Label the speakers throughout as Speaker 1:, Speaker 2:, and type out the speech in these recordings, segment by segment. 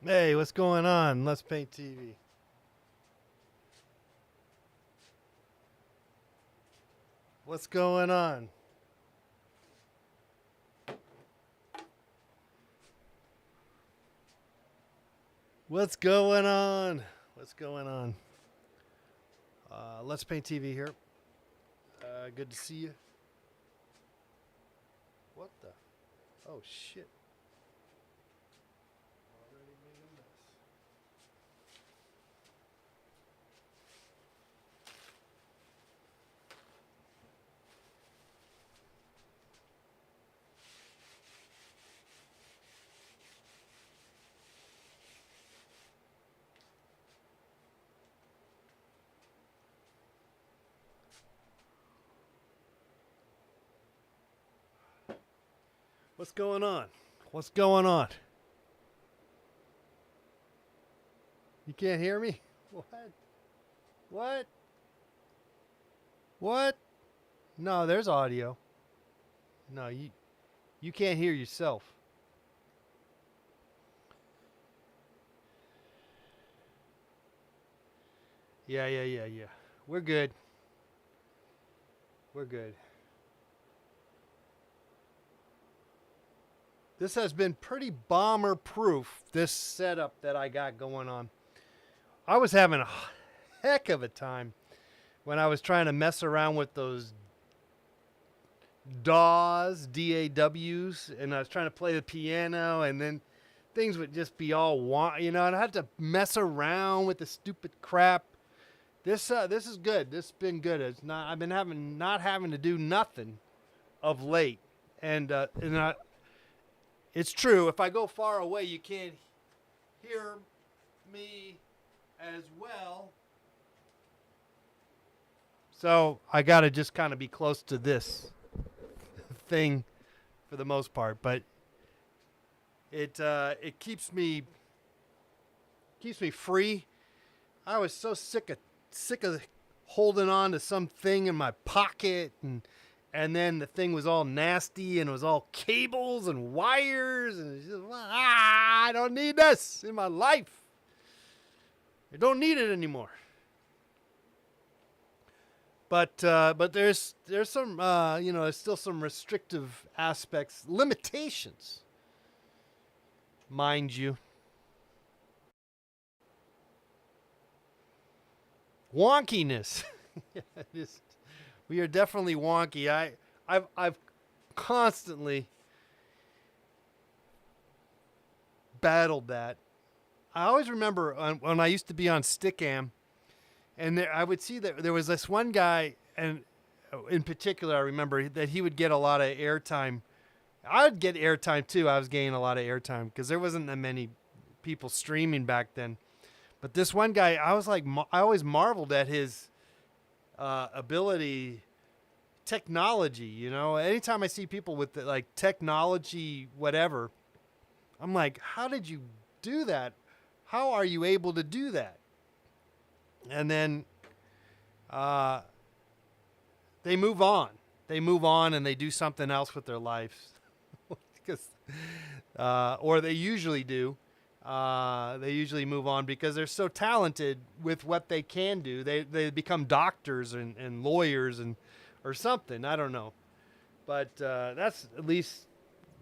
Speaker 1: Hey, what's going on? Let's Paint TV. What's going on? What's going on? What's going on? Let's Paint TV here. Good to see you. What the? Oh, shit. Already made a mess. What's going on? What's going on? You can't hear me? What? What? What? No, there's audio. No, you can't hear yourself. Yeah. We're good. We're good. This has been pretty bomber proof, this setup that I got going on. I was having a heck of a time when I was trying to mess around with those DAWs, DAWs, and I was trying to play the piano, and then things would just be all, and I had to mess around with the stupid crap. This is good. This has been good. I've been not having to do nothing of late, and it's true. If I go far away, you can't hear me as well. So I got to just kind of be close to this thing for the most part, but it keeps me free. I was so sick of holding on to something in my pocket, and then the thing was all nasty, and it was all cables and wires, and it's just, I don't need this in my life. I don't need it anymore. But there's some there's still some restrictive aspects, limitations, mind you. Wonkiness. We are definitely wonky. I've constantly battled that. I always remember when I used to be on Stickam, and I would see that there was this one guy, and in particular, I remember that he would get a lot of airtime. I would get airtime too. I was getting a lot of airtime because there wasn't that many people streaming back then. But this one guy, I always marveled at his ability, technology. Anytime I see people with technology, whatever, I'm like, how did you do that? How are you able to do that? And then they move on. They move on and they do something else with their lives, or they usually do. They usually move on because they're so talented with what they can do. They become doctors and lawyers or something. I don't know, but that's at least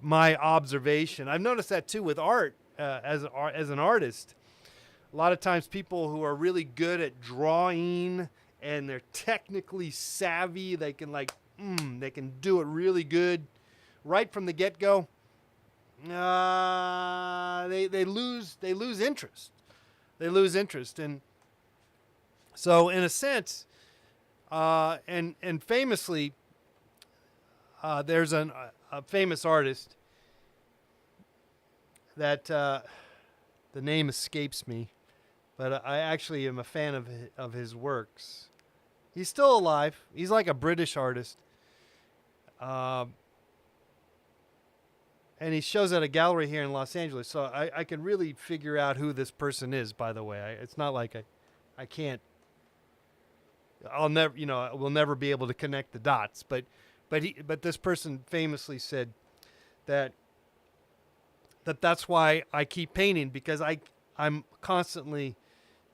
Speaker 1: my observation. I've noticed that too with art. As an artist, a lot of times people who are really good at drawing and they're technically savvy, they can they can do it really good right from the get-go. They lose interest. They lose interest, and so in a sense, and famously, there's a famous artist that the name escapes me, but I actually am a fan of his works. He's still alive. He's like a British artist. And he shows at a gallery here in Los Angeles, so I can really figure out who this person is, by the way. It's not like I can't, I'll never, we'll never be able to connect the dots. But this person famously said that that's why I keep painting, because I'm constantly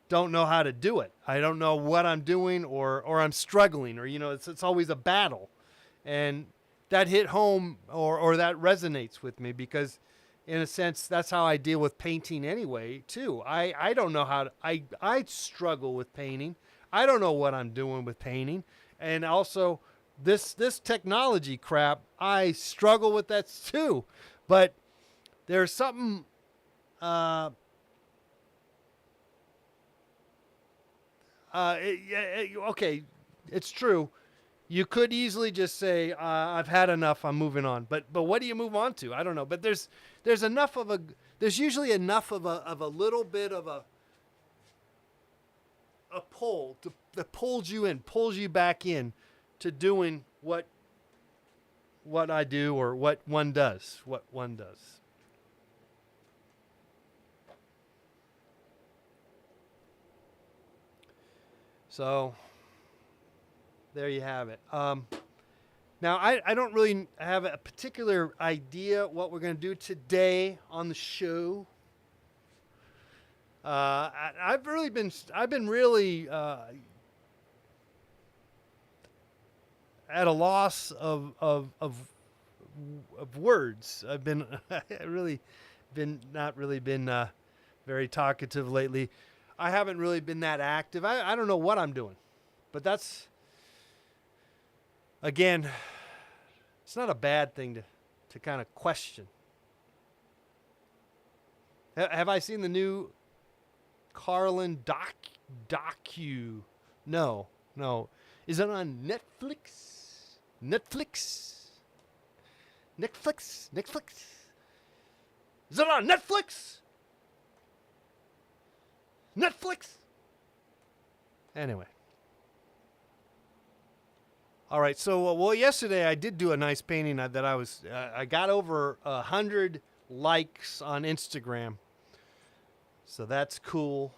Speaker 1: don't know how to do it. I don't know what I'm doing, or I'm struggling, or it's always a battle. And that hit home, or that resonates with me, because in a sense that's how I deal with painting anyway too. I don't know how to, I struggle with painting. I don't know what I'm doing with painting. And also this technology crap, I struggle with that too. But there's something okay, it's true. You could easily just say, "I've had enough. I'm moving on." But what do you move on to? I don't know. But there's enough of a there's usually enough of a little bit of a pull that pulls you in, pulls you back in to doing what I do, or what one does. So there you have it. Now, I don't really have a particular idea what we're going to do today on the show. I've been really at a loss of words. I've been not really been very talkative lately. I haven't really been that active. I don't know what I'm doing, but that's, again, it's not a bad thing to kind of question. Have I seen the new Carlin docu? No. Is it on Netflix? Netflix? Is it on Netflix? Anyway. All right. So, yesterday I did do a nice painting that I got over 100 likes on Instagram. So that's cool.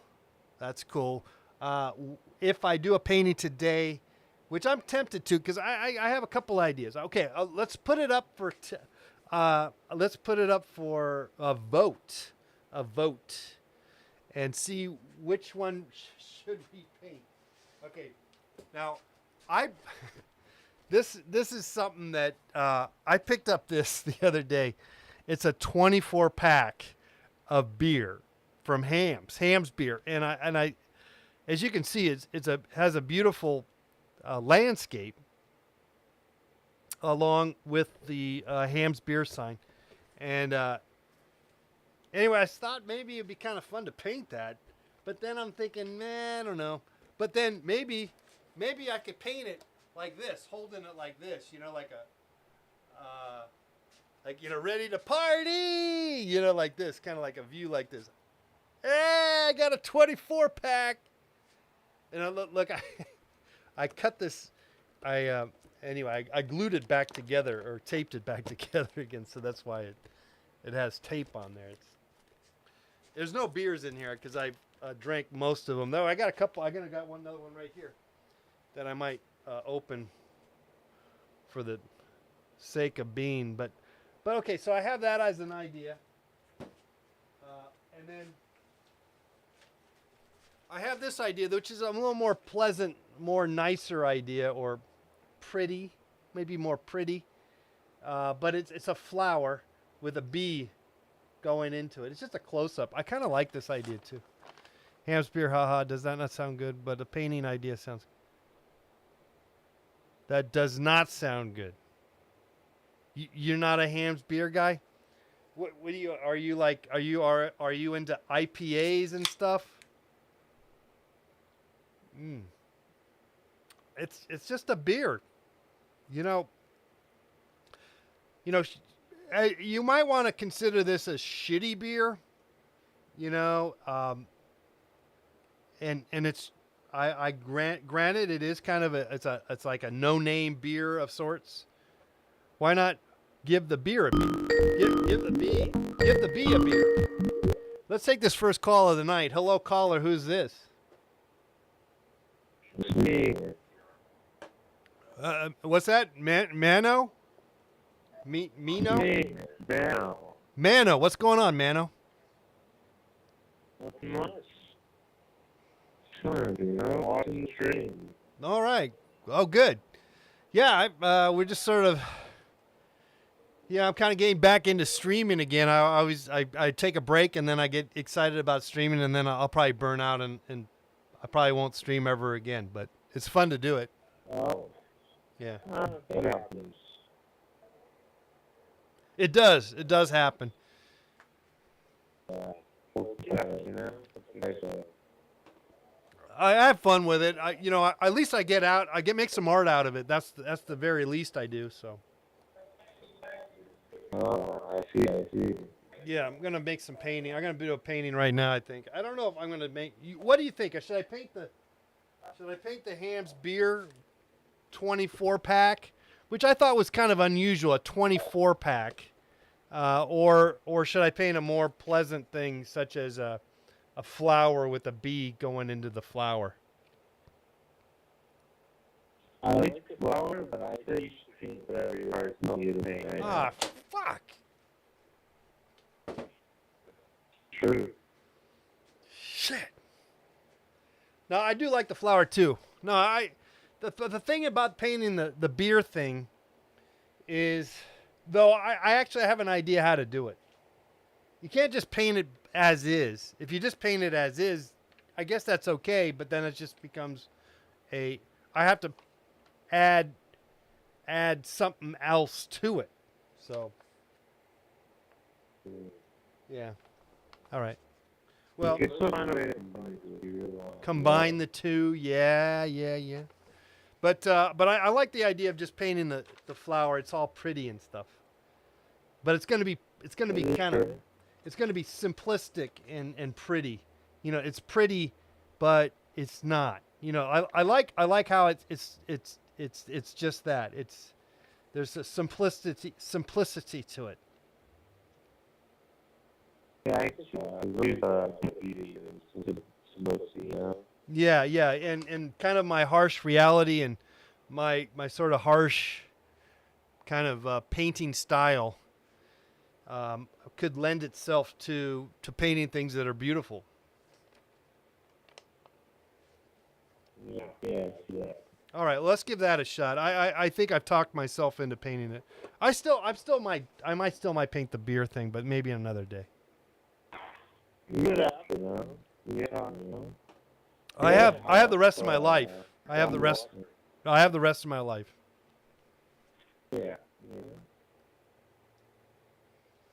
Speaker 1: If I do a painting today, which I'm tempted to, because I have a couple ideas. Okay, let's put it up for a vote, and see which one should we paint. Okay, now this is something that I picked up this the other day. It's a 24 pack of beer from Ham's beer, and I as you can see, it has a beautiful landscape along with the Ham's beer sign. And anyway, I thought maybe it'd be kind of fun to paint that, but then I'm thinking, man, I don't know. But then maybe I could paint it like this, holding it like this, ready to party, like this, kind of like a view like this. Hey, I got a 24 pack. And look, I cut this. I glued it back together, or taped it back together again. So that's why it has tape on there. There's no beers in here because I drank most of them. Though I got a couple. Another one right here that I might open for the sake of being. But okay, so I have that as an idea, and then I have this idea, which is a little more pleasant, more nicer idea, or pretty, maybe more pretty. But it's a flower with a bee going into it. It's just a close-up. I kind of like this idea, too. Ham's beer, haha. Does that not sound good? But a painting idea sounds... That does not sound good. You're not a Ham's beer guy? What do you... Are you into IPAs and stuff? It's just a beer, you might want to consider this a shitty beer, and it's granted it is kind of it's like a no-name beer of sorts. Why not give the beer a beer? Give the bee a beer. Let's take this first call of the night. Hello, caller. Who's this?
Speaker 2: Me.
Speaker 1: What's that? Mano? Mino?
Speaker 2: Me. Mano.
Speaker 1: Mano, what's going on, Mano?
Speaker 2: Nothing much. Sure, watching the stream.
Speaker 1: All right. Oh, good. Yeah, we're just sort of. Yeah, I'm kind of getting back into streaming again. I take a break and then I get excited about streaming and then I'll probably burn out and I probably won't stream ever again. But it's fun to do it.
Speaker 2: Oh.
Speaker 1: Yeah.
Speaker 2: It happens.
Speaker 1: It does. It does happen.
Speaker 2: Yeah,
Speaker 1: I have fun with it. At least I get out. Make some art out of it. That's the very least I do. So.
Speaker 2: Oh, I see.
Speaker 1: Yeah, I'm gonna make some painting. I'm gonna do a painting right now. I think. I don't know if I'm gonna make. What do you think? Should I paint the Hams beer 24 pack, which I thought was kind of unusual, a 24 pack, or should I paint a more pleasant thing such as a flower with a bee going into the flower?
Speaker 2: I like the flower, but I think you should paint whatever your heart's telling you to paint. Right?
Speaker 1: Ah, fuck.
Speaker 2: True.
Speaker 1: Shit. No, I do like the flower too. No, the thing about painting the beer thing is, though, I actually have an idea how to do it. You can't just paint it as is. If you just paint it as is, I guess that's okay, but then it just becomes I have to add something else to it. So, yeah. All right. Well, combine the two. Yeah. But I like the idea of just painting the flower. It's all pretty and stuff. But it's gonna be simplistic and pretty. It's pretty, but it's not. I like how it's just that. There's a simplicity to it.
Speaker 2: Yeah, I believe simplicity,
Speaker 1: Yeah, and kind of my harsh reality and my sort of harsh kind of painting style could lend itself to painting things that are beautiful.
Speaker 2: Yeah.
Speaker 1: All right, well, let's give that a shot. I think I've talked myself into painting it. I might still paint the beer thing, but maybe another day.
Speaker 2: Yeah.
Speaker 1: I have the rest of my life. I have the rest of my life.
Speaker 2: Yeah.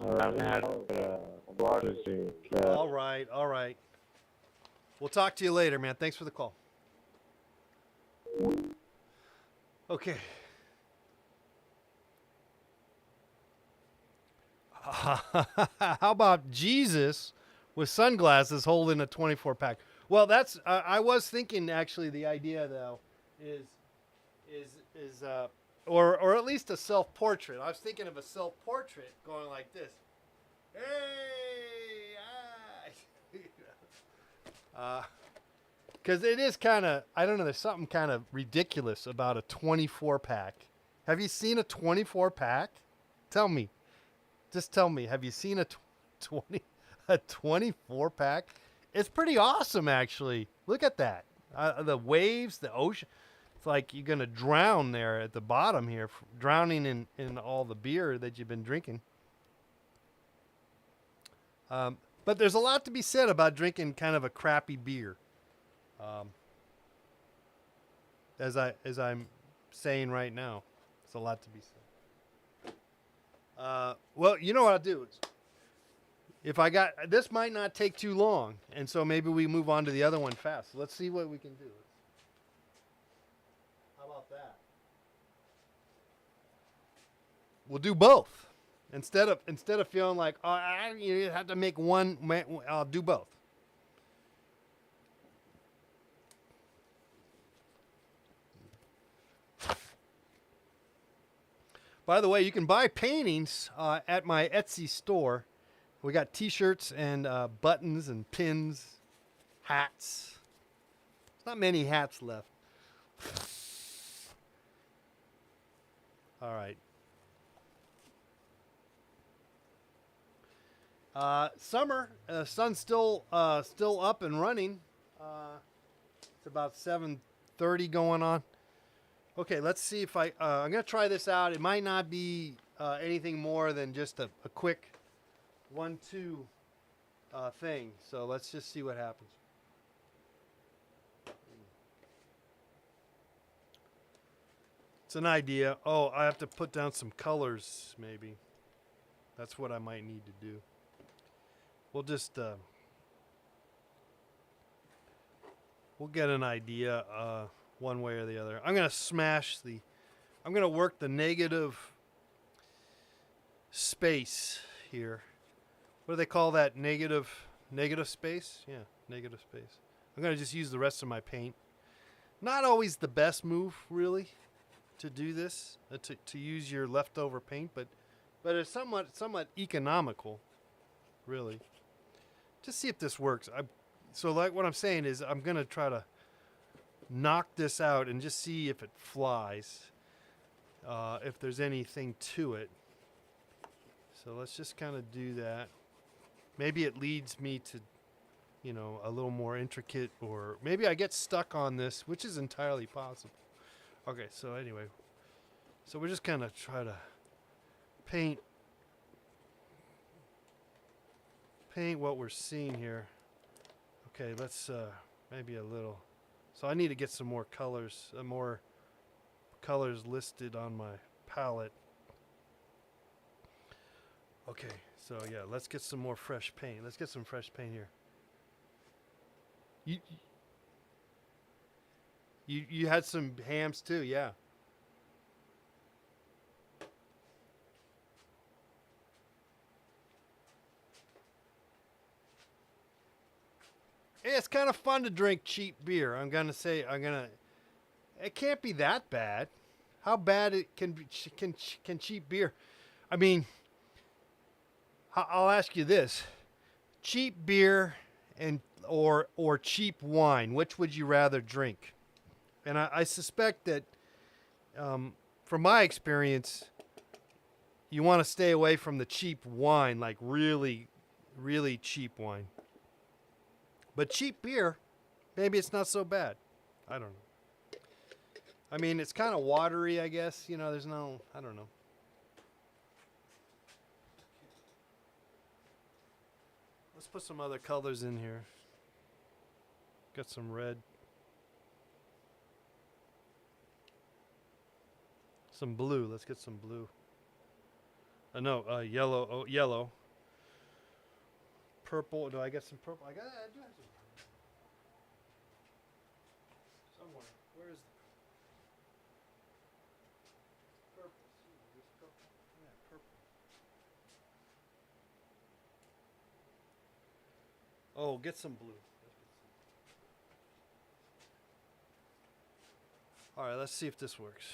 Speaker 1: All right. We'll talk to you later, man. Thanks for the call. Okay. How about Jesus with sunglasses holding a 24 pack? Well, that's I was thinking actually the idea though is or at least a self-portrait. I was thinking of a self-portrait going like this. Hey, because it is kind of, I don't know, there's something kind of ridiculous about a 24 pack. Have you seen a 24 pack? Tell me. Just tell me, have you seen a 24 pack? It's pretty awesome, actually. Look at that. The waves, the ocean. It's like you're going to drown there at the bottom here, drowning in all the beer that you've been drinking. But there's a lot to be said about drinking kind of a crappy beer. As I'm saying right now, it's a lot to be said. Well, you know what I'll do? If I got, this might not take too long, and so maybe we move on to the other one fast. Let's see what we can do. How about that? We'll do both. Instead of feeling like, oh, you have to make one, I'll do both. By the way, you can buy paintings at my Etsy store. We got T-shirts and buttons and pins, hats. There's not many hats left. All right. Summer, sun's still up and running. It's about 7:30 going on. Okay, let's see if I'm gonna try this out. It might not be anything more than just a quick 1-2 thing. So let's just see what happens. It's an idea. Oh, I have to put down some colors, maybe. That's what I might need to do. We'll just we'll get an idea one way or the other. I'm gonna work the negative space here. What do they call that? Negative space? Yeah, negative space. I'm gonna just use the rest of my paint. Not always the best move, really, to do this, to use your leftover paint, but it's somewhat economical, really. Just see if this works. So like what I'm saying is I'm gonna try to knock this out and just see if it flies, if there's anything to it. So let's just kind of do that. Maybe it leads me to, a little more intricate, or maybe I get stuck on this, which is entirely possible. Okay, so anyway, so we're just kind of try to paint what we're seeing here. Okay, let's maybe a little. So I need to get some more colors listed on my palette. Okay, so yeah, let's get some more fresh paint. Let's get some fresh paint here. You had some hams too, yeah. It's kind of fun to drink cheap beer. It can't be that bad. How bad it can cheap beer? I mean, I'll ask you this: cheap beer or cheap wine, which would you rather drink? And I suspect that, from my experience, you want to stay away from the cheap wine, like really, really cheap wine. But cheap beer, maybe it's not so bad. I don't know. I mean, it's kind of watery, I guess. I don't know. Let's put some other colors in here. Got some red. Some blue. Let's get some blue. Yellow. Oh, yellow. Purple. Do I get some purple? I do have some. Somewhere. Where is the purple? This purple. Yeah, purple. Oh, get some blue. All right, let's see if this works.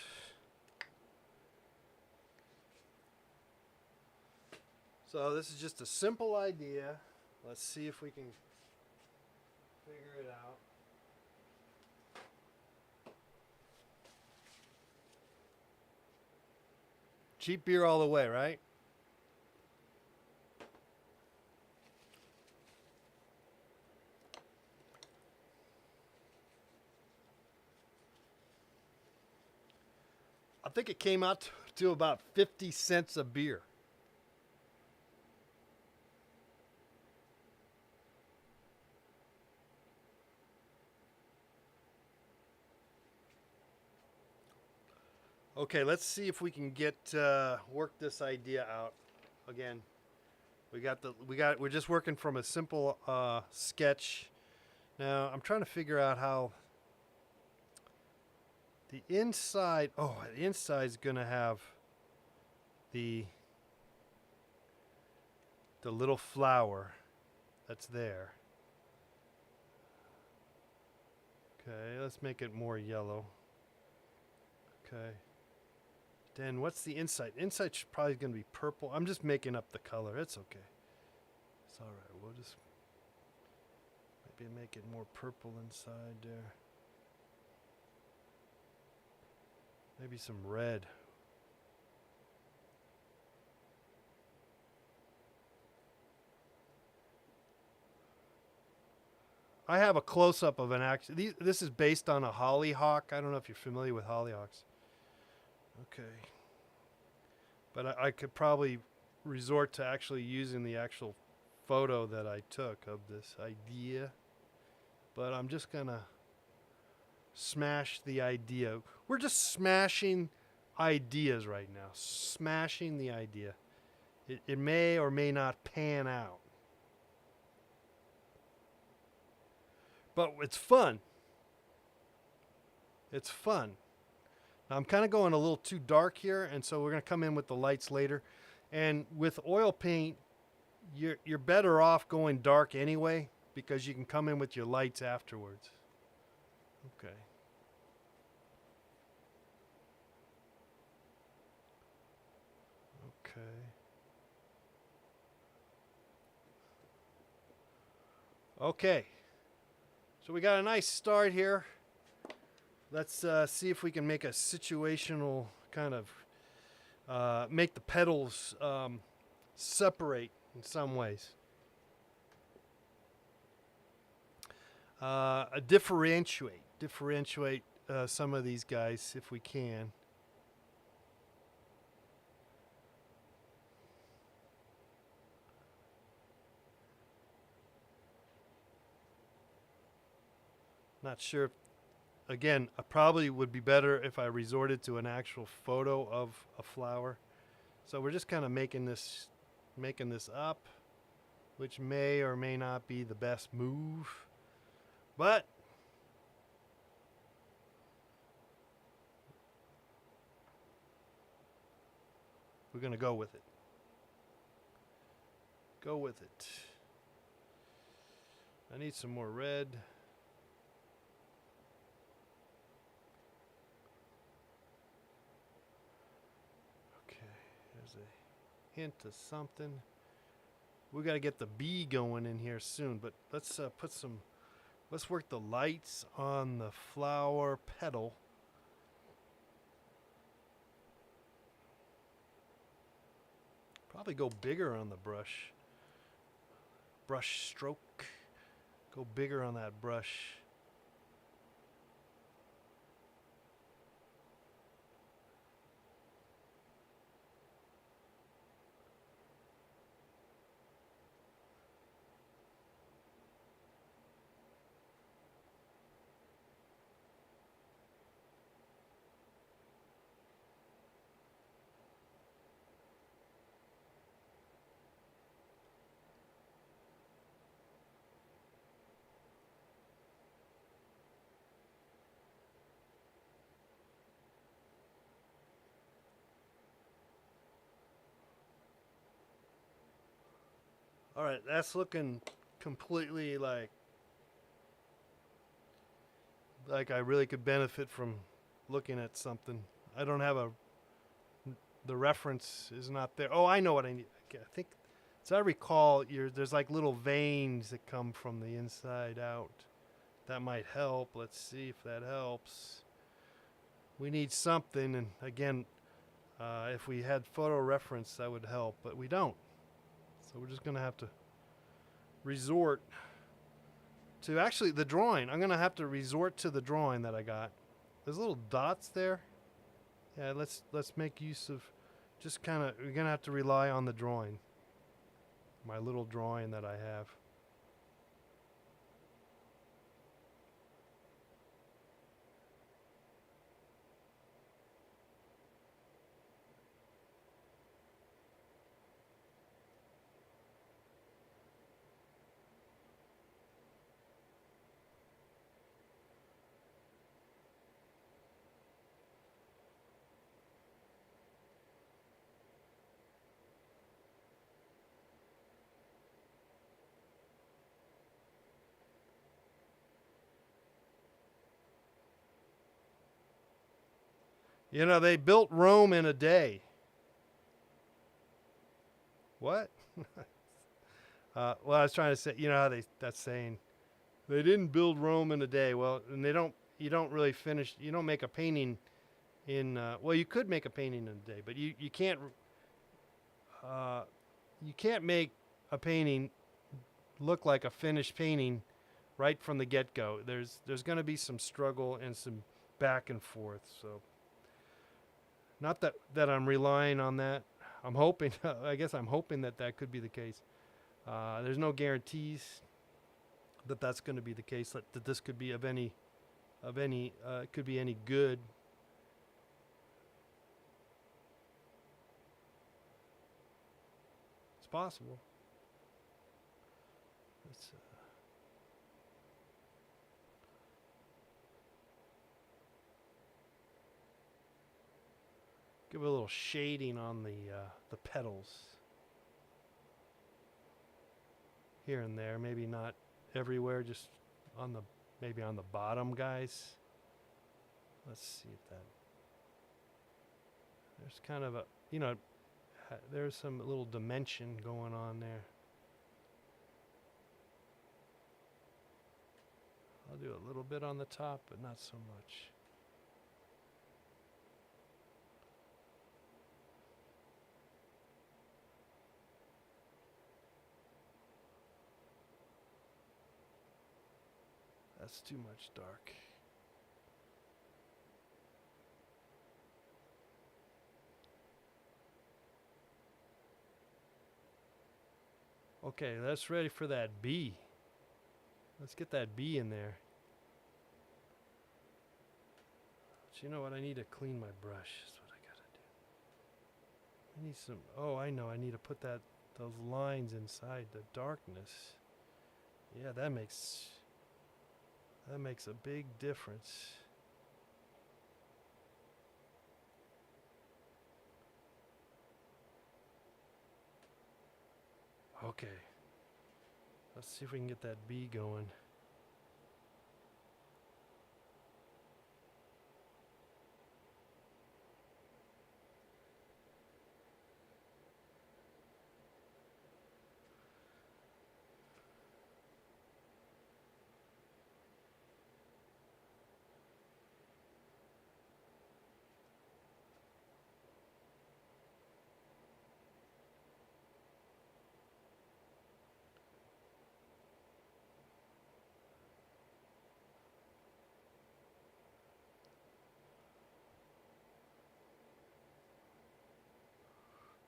Speaker 1: So this is just a simple idea. Let's see if we can figure it out. Cheap beer all the way, right? I think it came out to about 50 cents a beer. Okay, let's see if we can get work this idea out. Again, we're just working from a simple sketch. Now I'm trying to figure out how the inside. Oh, the inside's gonna have the little flower that's there. Okay, let's make it more yellow. Okay. Then what's the inside? Inside's probably going to be purple. I'm just making up the color. It's okay. It's all right. We'll just maybe make it more purple inside there. Maybe some red. I have a close-up of an action. This is based on a hollyhock. I don't know if you're familiar with hollyhocks. Okay. But I could probably resort to actually using the actual photo that I took of this idea. But I'm just going to smash the idea. We're just smashing ideas right now. Smashing the idea. It may or may not pan out. But it's fun. It's fun. Now I'm kind of going a little too dark here, and so we're going to come in with the lights later. And with oil paint, you're better off going dark anyway, because you can come in with your lights afterwards. Okay. Okay. Okay. So we got a nice start here. Let's see if we can make a situational kind of make the petals separate in some ways. Differentiate some of these guys if we can. Not sure. Again, I probably would be better if I resorted to an actual photo of a flower. So we're just kind of making this up, which may or may not be the best move. But we're going to go with it. Go with it. I need some more red. Hint of something. We got to get the bee going in here soon, but let's let's work the lights on the flower petal. Probably go bigger on the brush stroke. Go bigger on that brush. All right, that's looking completely like I really could benefit from looking at something. I don't have the reference is not there. Oh, I know what I need. I think, so I recall, there's like little veins that come from the inside out. That might help. Let's see if that helps. We need something, and again, if we had photo reference, that would help, but we don't. So we're just going to have to resort to actually the drawing. I'm going to have to resort to the drawing that I got. There's little dots there. Yeah, let's make use of just kind of, we're going to have to rely on the drawing. My little drawing that I have. You know, they built Rome in a day. What? Well, I was trying to say, you know how that's saying, they didn't build Rome in a day. Well, and you don't really finish, you don't make a painting in, well, you could make a painting in a day, but you can't make a painting look like a finished painting right from the get-go. There's going to be some struggle and some back and forth. So, not that I'm relying on that. I'm hoping. I guess I'm hoping that could be the case. There's no guarantees that that's going to be the case. That this could be of any could be any good. It's possible. Let's, give a little shading on the petals here and there. Maybe not everywhere, just on the maybe on the bottom, guys. Let's see if that. There's kind of a there's some little dimension going on there. I'll do a little bit on the top, but not so much. That's too much dark. Okay, that's ready for that B. Let's get that B in there. But you know what? I need to clean my brush. That's what I gotta do. I need some. Oh, I know. I need to put those lines inside the darkness. Yeah, that makes a big difference. Okay. Let's see if we can get that B going.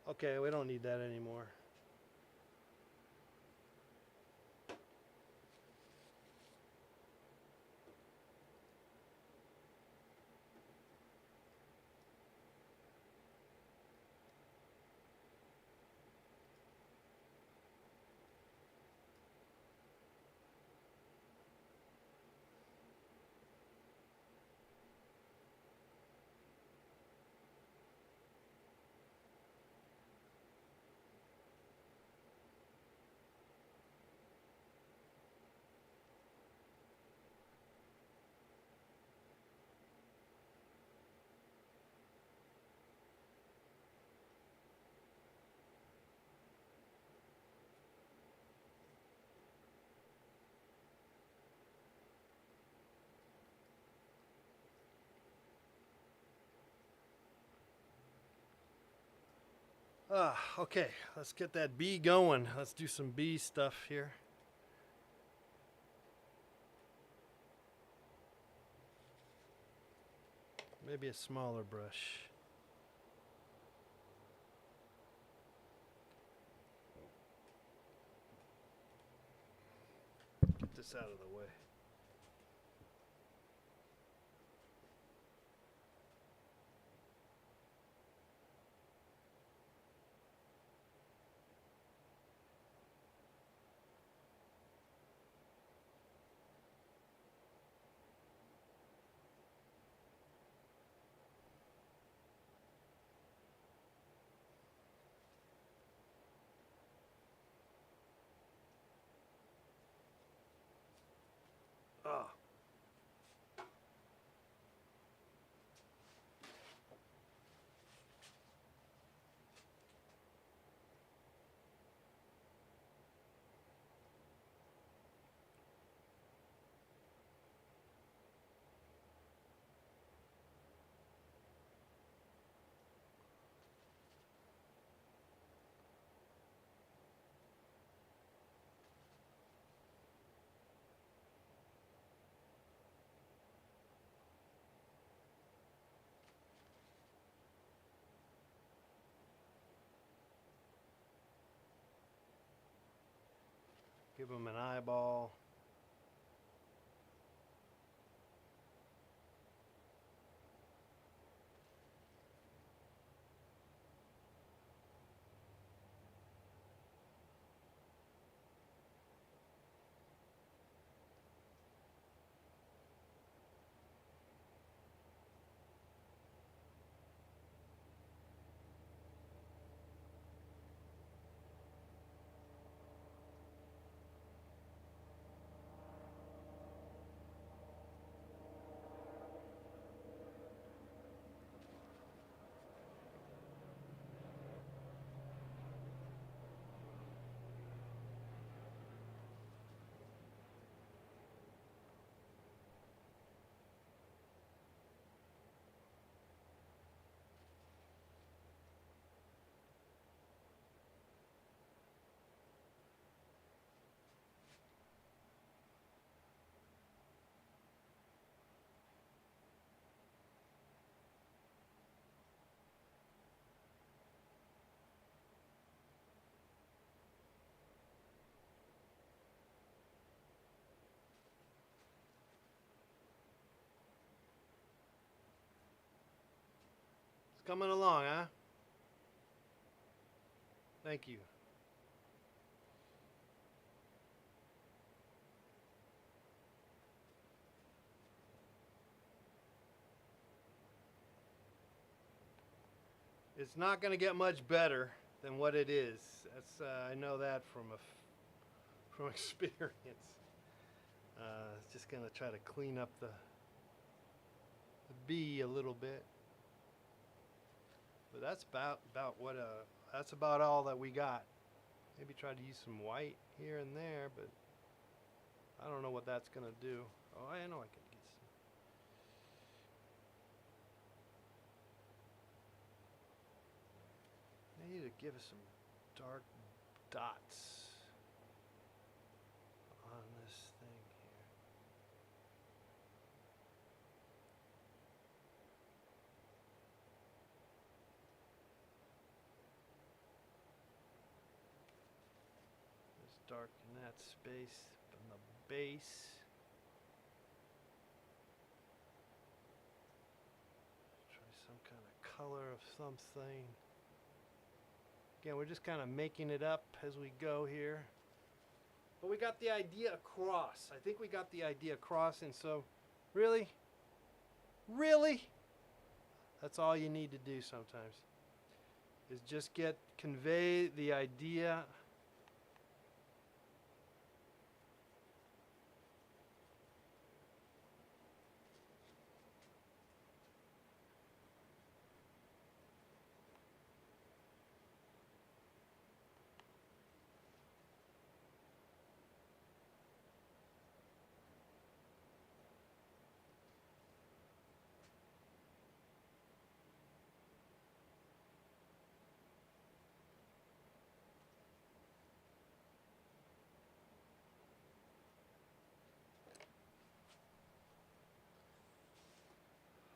Speaker 1: Okay, we don't need that anymore. Okay, let's get that B going. Let's do some B stuff here. Maybe a smaller brush. Get this out of the way. Give them an eyeball. It's coming along, huh? Thank you. It's not going to get much better than what it is. That's I know that from experience. Just going to try to clean up the B a little bit. But that's that's about all that we got. Maybe try to use some white here and there, but I don't know what that's going to do. Oh, I know I can get some. I need to give us some dark dots on this thing here. Let's darken that space from the base. Try some kind of color of something. Again, we're just kind of making it up as we go here. But we got the idea across. I think we got the idea across, and so really, that's all you need to do sometimes. Is just convey the idea.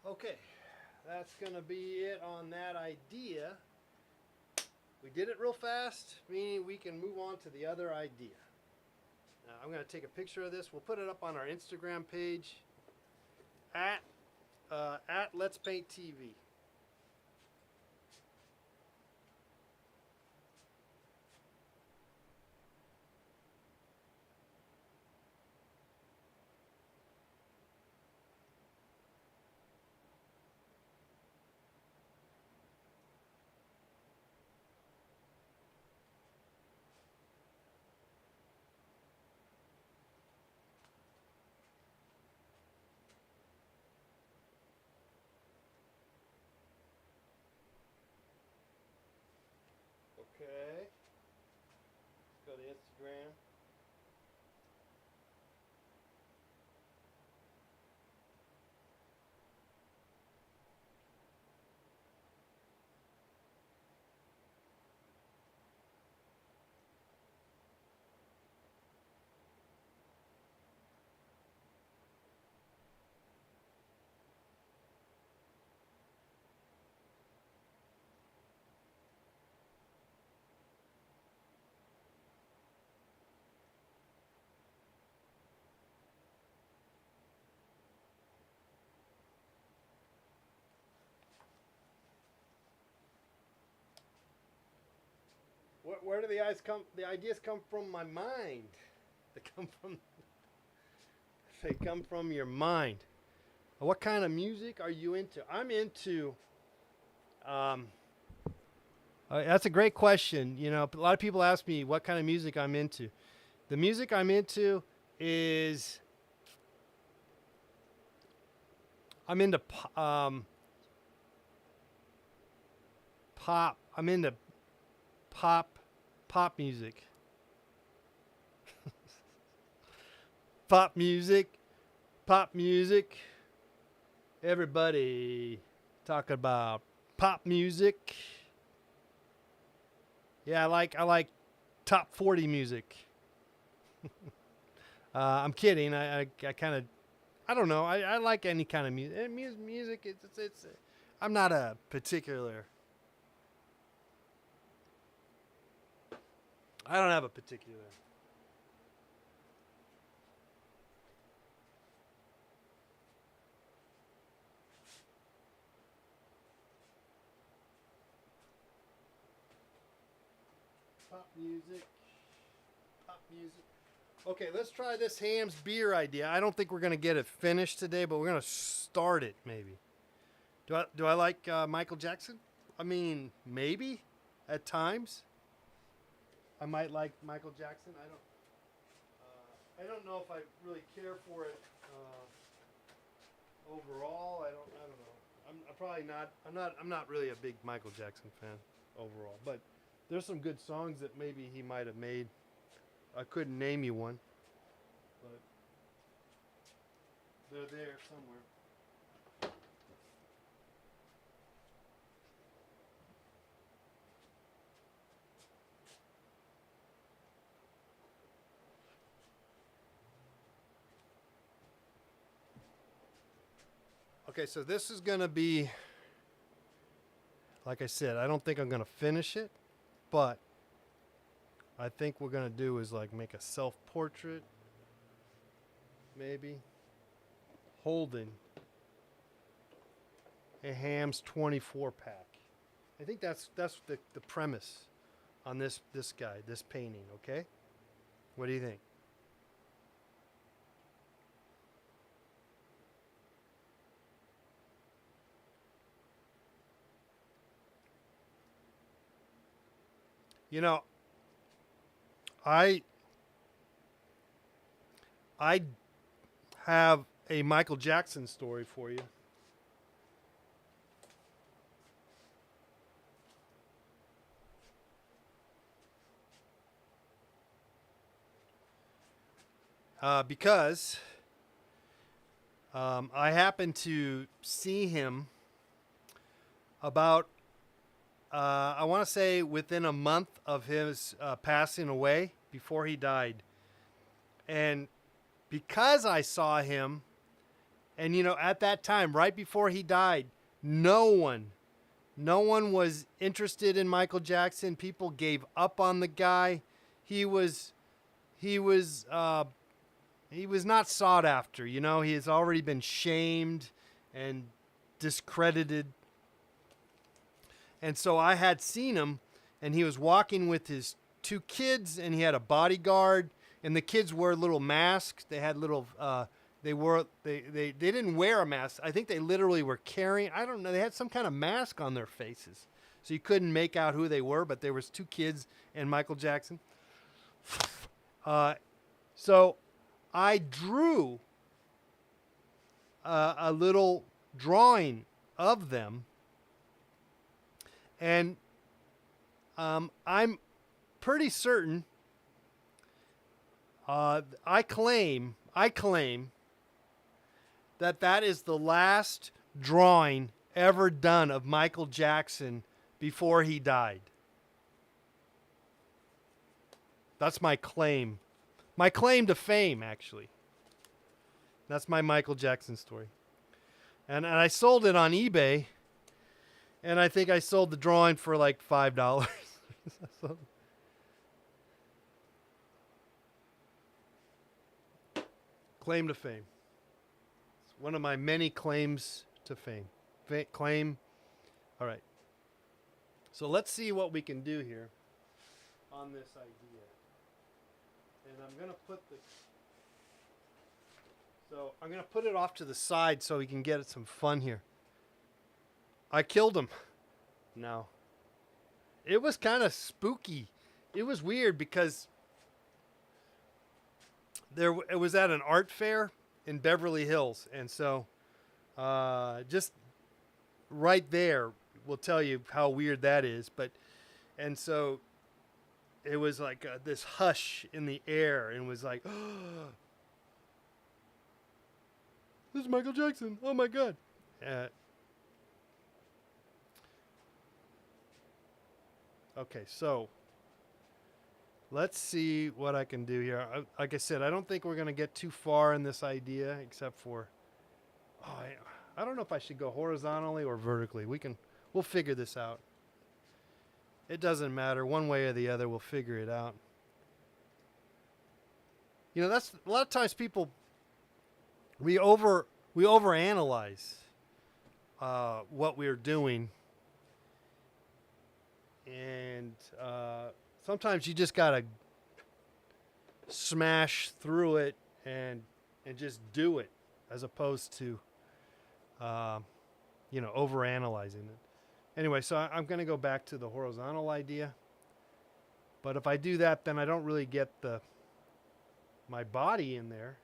Speaker 1: Okay, that's going to be it on that idea. We did it real fast, meaning we can move on to the other idea. Now, I'm going to take a picture of this. We'll put it up on our Instagram page at Let's Paint TV. Okay. Let's go to Instagram. where do the ideas come from my mind? They come from your mind. What kind of music are you into? I'm into that's a great question. You know, a lot of people ask me what kind of music I'm into. The music I'm into is I'm into pop. I'm into pop music. Pop music. Everybody talking about pop music. Yeah, I like top 40 music. I'm kidding. I kind of, I don't know. I like any kind of music. Music, it's I'm not a particular. I don't have a particular. Pop music. Okay, let's try this Ham's beer idea. I don't think we're gonna get it finished today, but we're gonna start it maybe. Do I like Michael Jackson? I mean, maybe at times. I might like Michael Jackson. I don't know if I really care for it overall. I don't know. I'm probably not. I'm not really a big Michael Jackson fan overall, but there's some good songs that maybe he might have made. I couldn't name you one, but they're there somewhere. Okay, so this is going to be, like I said, I don't think I'm going to finish it, but I think we're going to do is like make a self-portrait, maybe, holding a Ham's 24-pack. I think that's the premise on this guy, this painting, okay? What do you think? You know, I have a Michael Jackson story for you. Because I happened to see him about I want to say within a month of his passing away, before he died. And because I saw him, and you know, at that time, right before he died, no one was interested in Michael Jackson. People gave up on the guy. He was not sought after. You know, he has already been shamed and discredited. And so I had seen him, and he was walking with his two kids, and he had a bodyguard, and the kids wore little masks. They had little, they didn't wear a mask. I think they literally were carrying, I don't know, they had some kind of mask on their faces. So you couldn't make out who they were, but there was two kids and Michael Jackson. So I drew a little drawing of them. And I'm pretty certain, I claim that is the last drawing ever done of Michael Jackson before he died. That's my claim. My claim to fame, actually. That's my Michael Jackson story. And I sold it on eBay. And I think I sold the drawing for like $5. Claim to fame. It's one of my many claims to fame. Claim. All right. So let's see what we can do here. on this idea. And I'm going to put it off to the side so we can get some fun here. I killed him. No. It was kind of spooky. It was weird because it was at an art fair in Beverly Hills, and so just right there will tell you how weird that is. And so it was like this hush in the air, and was like, oh, this is Michael Jackson. Oh my God. Okay, so let's see what I can do here. Like I said, I don't think we're going to get too far in this idea, except for, I don't know if I should go horizontally or vertically. We'll figure this out. It doesn't matter. One way or the other, we'll figure it out. You know, that's a lot of times people, we overanalyze what we're doing. And sometimes you just got to smash through it and just do it, as opposed to, overanalyzing it. Anyway, so I'm going to go back to the horizontal idea. But if I do that, then I don't really get my body in there.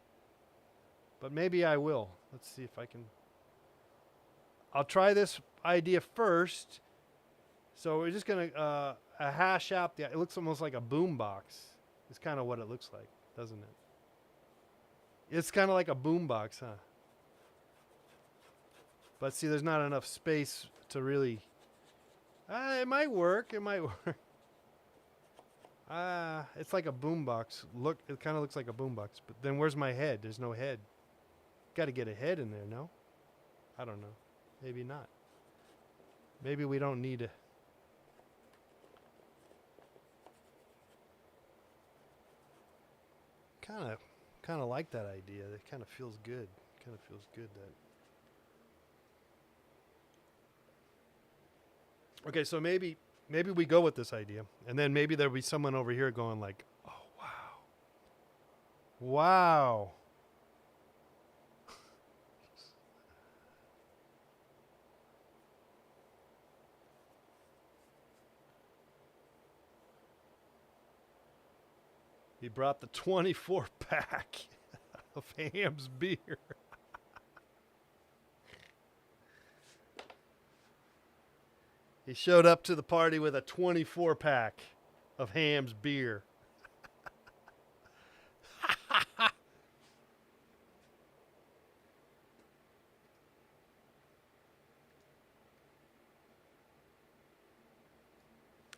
Speaker 1: But maybe I will. Let's see if I can. I'll try this idea first. So we're just going to hash out it looks almost like a boom box. It's kind of what it looks like, doesn't it? It's kind of like a boom box, huh? But see, there's not enough space to really... it might work. It might work. It's like a boom box. Look, it kind of looks like a boom box. But then where's my head? There's no head. Got to get a head in there, no? I don't know. Maybe not. Maybe we don't need a... Kind of like that idea. It kind of feels good. Okay, so maybe we go with this idea, and then maybe there'll be someone over here going like, "Oh wow." He brought the 24-pack of Ham's beer. He showed up to the party with a 24-pack of Ham's beer.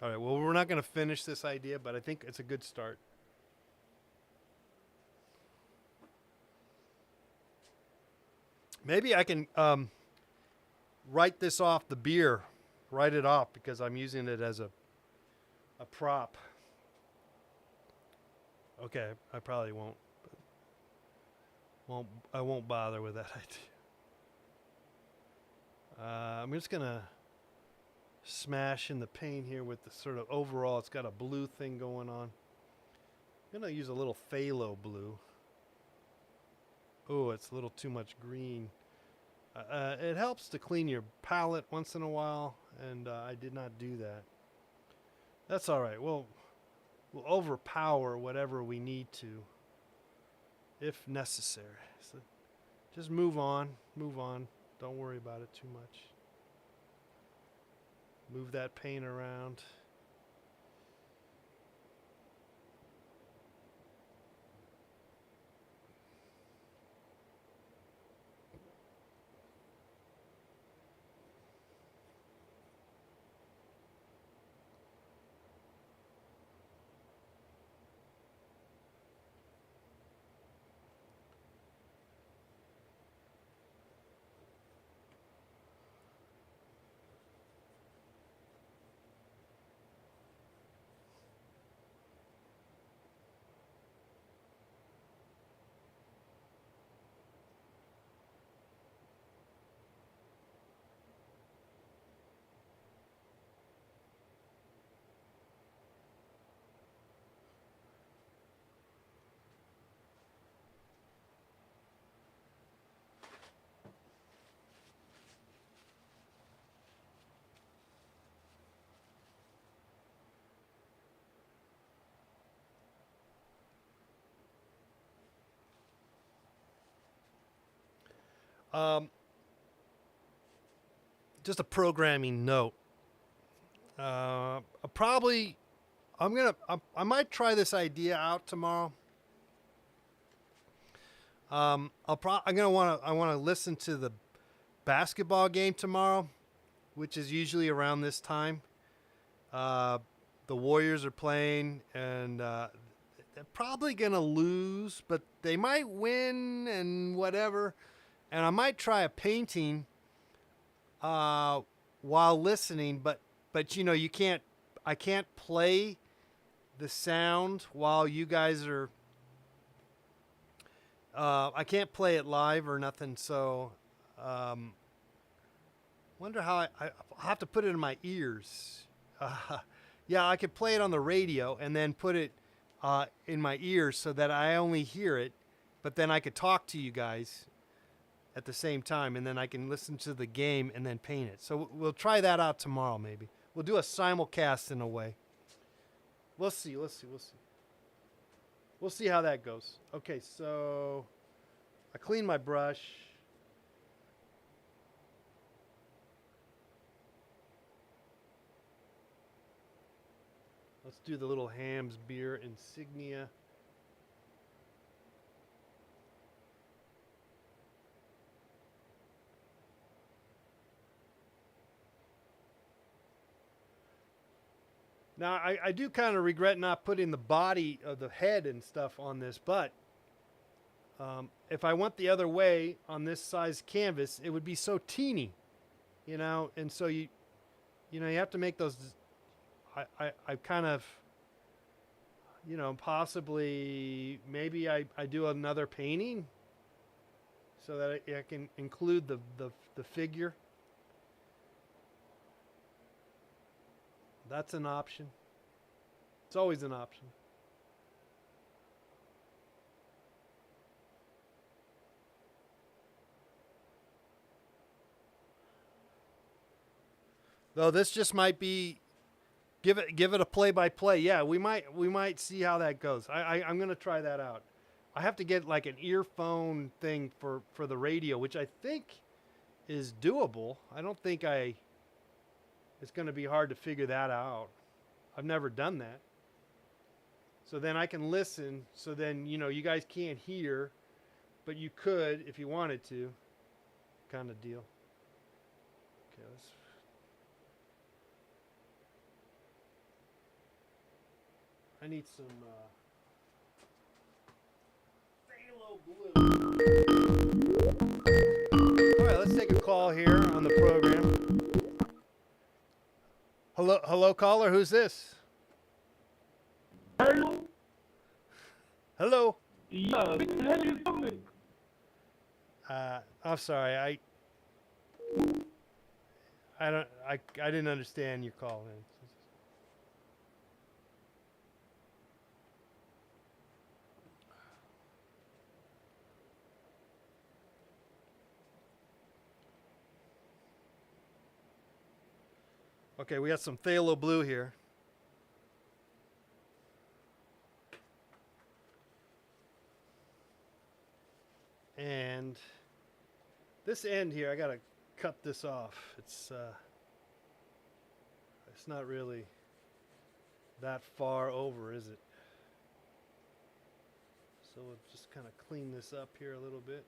Speaker 1: All right, well, we're not going to finish this idea, but I think it's a good start. Maybe I can write this off, the beer, write it off, because I'm using it as a prop. Okay, I probably won't. I won't bother with that idea. I'm just going to smash in the paint here with the sort of overall, it's got a blue thing going on. I'm going to use a little phthalo blue. Oh, it's a little too much green. It helps to clean your palette once in a while, and I did not do that. That's all right. We'll overpower whatever we need to, if necessary. So just move on. Don't worry about it too much. Move that paint around. Um, just a programming note. Probably, I might try this idea out tomorrow. I'm gonna I want to listen to the basketball game tomorrow, which is usually around this time. Uh, the Warriors are playing, and they're probably gonna lose, but they might win and whatever. And I might try a painting while listening, but you know you can't. I can't play the sound while you guys are. I can't play it live or nothing, so wonder how I'll have to put it in my ears. Yeah, I could play it on the radio and then put it in my ears so that I only hear it, but then I could talk to you guys at the same time, and then I can listen to the game and then paint it. So we'll try that out tomorrow, maybe. We'll do a simulcast in a way. We'll see. We'll see how that goes. Okay, so I clean my brush. Let's do the little Hams beer insignia. Now, I do kind of regret not putting the body of the head and stuff on this, but if I went the other way on this size canvas, it would be so teeny, you know, and so you have to make those. I kind of, you know, possibly maybe I do another painting so that I can include the figure. That's an option. It's always an option. Though this just might be give it a play by play. Yeah, we might see how that goes. I'm gonna try that out. I have to get like an earphone thing for the radio, which I think is doable. I don't think it's gonna be hard to figure that out. I've never done that. So then I can listen. So then you guys can't hear, but you could if you wanted to, kind of deal. Okay, I need some phthalo blue. All right, let's take a call here on the program. Hello, caller. Who's this?
Speaker 2: Hello?
Speaker 1: Hello.
Speaker 2: Yeah, where the hell you coming?
Speaker 1: I'm sorry. I didn't understand your call. Man. Okay, we got some phthalo blue here. And this end here, I gotta cut this off. It's not really that far over, is it? So we'll just kind of clean this up here a little bit.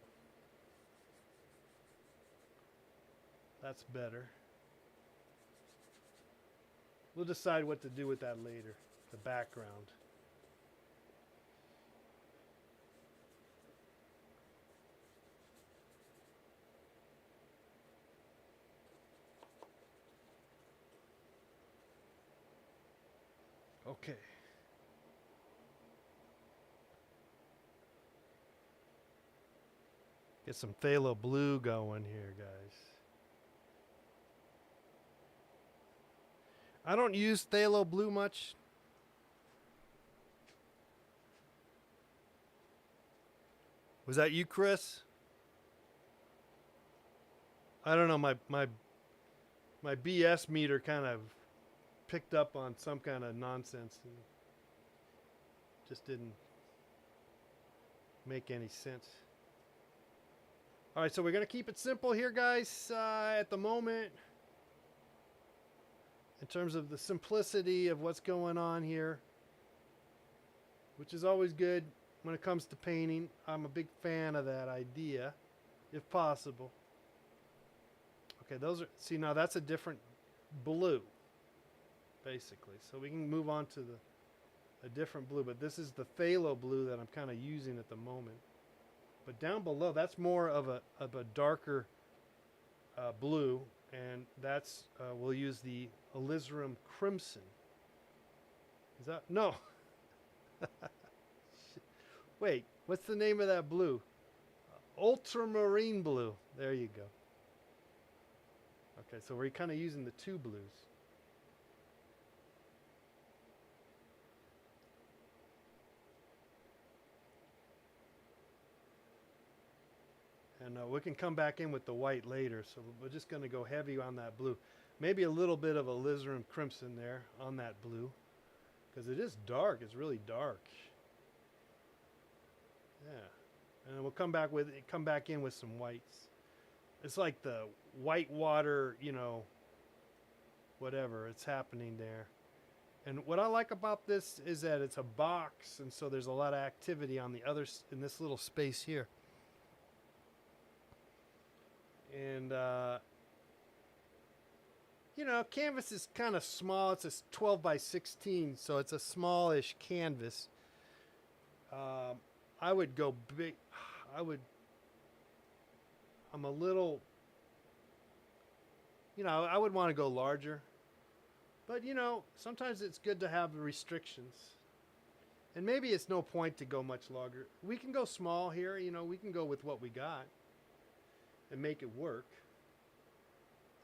Speaker 1: That's better. We'll decide what to do with that later, the background. Okay. Get some phthalo blue going here, guys. I don't use phthalo blue much. Was that you, Chris? I don't know. My BS meter kind of picked up on some kind of nonsense and just didn't make any sense. All right, so we're going to keep it simple here, guys, at the moment. In terms of the simplicity of what's going on here, which is always good when it comes to painting. I'm a big fan of that idea, if possible. Okay, those are, see, now that's a different blue, basically. So we can move on to a different blue, but this is the phthalo blue that I'm kind of using at the moment. But down below, that's more of a darker blue, and that's we'll use the alizarin crimson. Is that no? Wait, what's the name of that blue? Ultramarine blue. There you go. Okay, so we're kind of using the two blues. And we can come back in with the white later, so we're just going to go heavy on that blue. Maybe a little bit of alizarin crimson there on that blue, because it is dark. It's really dark. Yeah, and we'll come back in with some whites. It's like the white water, you know, whatever. It's happening there. And what I like about this is that it's a box, and so there's a lot of activity on the other in this little space here. And you know, canvas is kind of small. It's a 12 by 16, so it's a smallish canvas. I would go big. I'm a little, you know, I would want to go larger. But, you know, sometimes it's good to have restrictions. And maybe it's no point to go much larger. We can go small here, you know, we can go with what we got and make it work.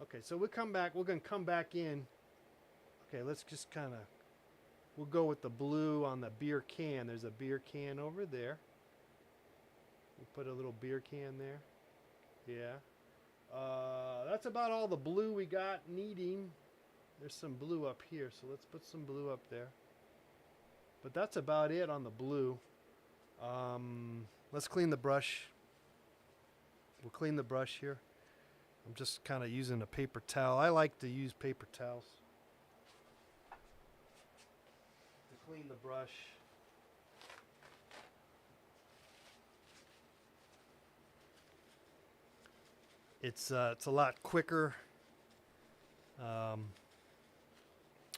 Speaker 1: Okay, so we're going to come back in. Okay, let's just kind of, we'll go with the blue on the beer can. There's a beer can over there. We'll put a little beer can there. Yeah. That's about all the blue we got needing. There's some blue up here, so let's put some blue up there. But that's about it on the blue. Let's clean the brush. We'll clean the brush here. I'm just kind of using a paper towel. I like to use paper towels to clean the brush. It's a lot quicker. All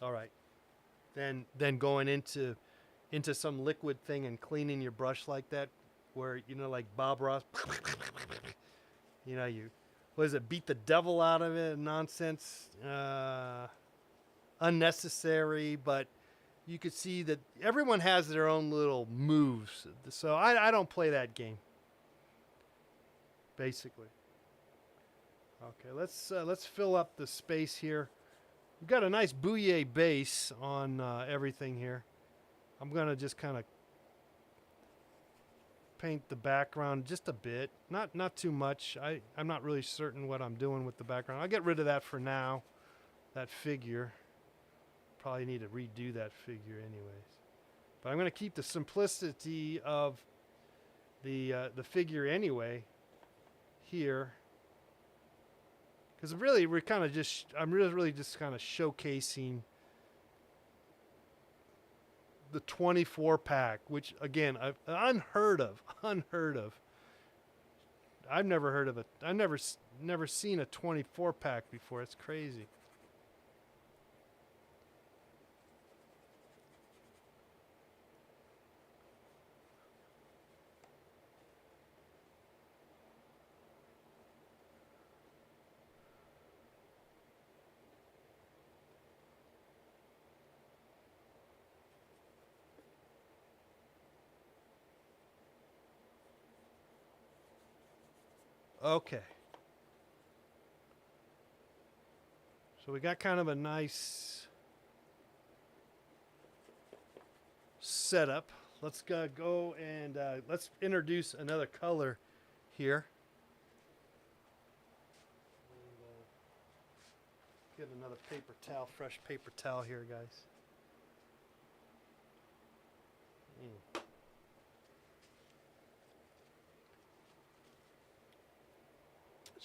Speaker 1: right. Then going into some liquid thing and cleaning your brush like that, where, you know, like Bob Ross, you know, what is it, beat the devil out of it, nonsense, unnecessary, but you could see that everyone has their own little moves. So I don't play that game, basically. Okay, let's fill up the space here. We've got a nice Bouyer base on everything here. I'm gonna just kind of paint the background just a bit, not too much. I'm not really certain what I'm doing with the background. I'll get rid of that for now. That figure, probably need to redo that figure anyways. But I'm gonna keep the simplicity of the figure anyway here. Because really, we're kind of just, I'm really just kind of showcasing the 24 pack, which again, unheard of. I've never heard of it. I've never seen a 24 pack before. It's crazy. Okay. So we got kind of a nice setup. Let's go and let's introduce another color here. And, get another paper towel, fresh paper towel here, guys.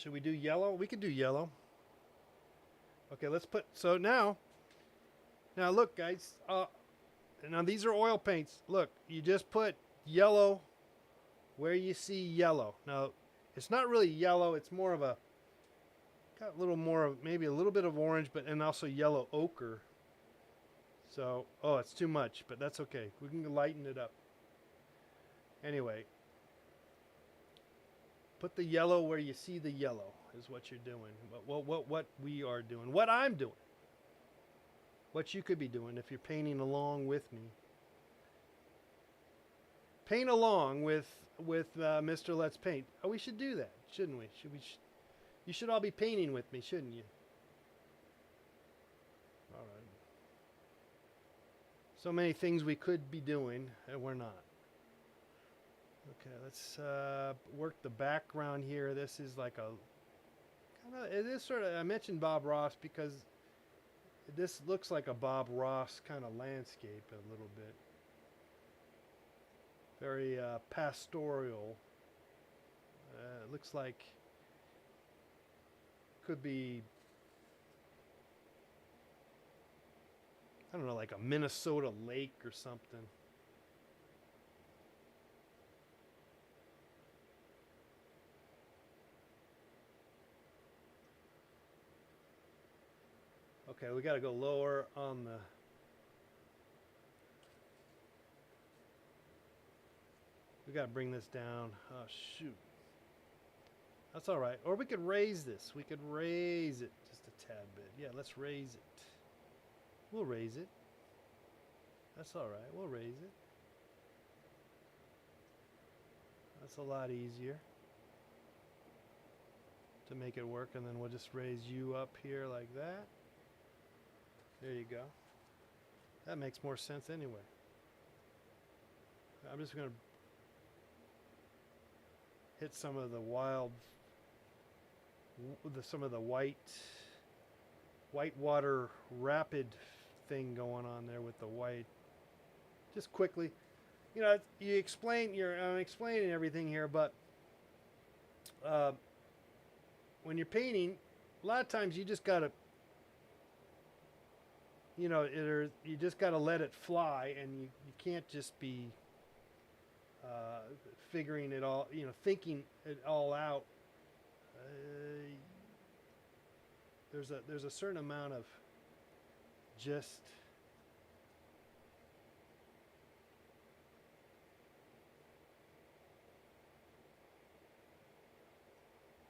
Speaker 1: Should we do yellow? We could do yellow. Okay, let's put, so now look guys, now these are oil paints. Look, you just put yellow where you see yellow. Now, it's not really yellow, it's more of a, got a little more of, maybe a little bit of orange, but, and also yellow ochre. So, oh, it's too much, but that's okay. We can lighten it up. Anyway, put the yellow where you see the yellow is what you're doing. What we are doing. What I'm doing. What you could be doing if you're painting along with me. Paint along with Mr. Let's Paint. Oh, we should do that, shouldn't we? You should all be painting with me, shouldn't you? All right. So many things we could be doing, and we're not. Okay, let's work the background here. This is like a kind of, it is sort of, I mentioned Bob Ross because this looks like a Bob Ross kind of landscape a little bit. Very pastoral. It looks like could be, I don't know, like a Minnesota lake or something. Okay, we got to go lower on the, we got to bring this down. Oh, shoot. That's all right. Or we could raise this. We could raise it just a tad bit. Yeah, let's raise it. We'll raise it. That's all right. We'll raise it. That's a lot easier to make it work. And then we'll just raise you up here like that. There you go. That makes more sense anyway. I'm just going to hit some of the wild, some of the white water rapid thing going on there with the white. Just quickly, you know, you explain, I'm explaining everything here, but when you're painting, a lot of times you just gotta, you know, you just gotta let it fly, and you can't just be figuring it all, you know, thinking it all out. There's a certain amount of just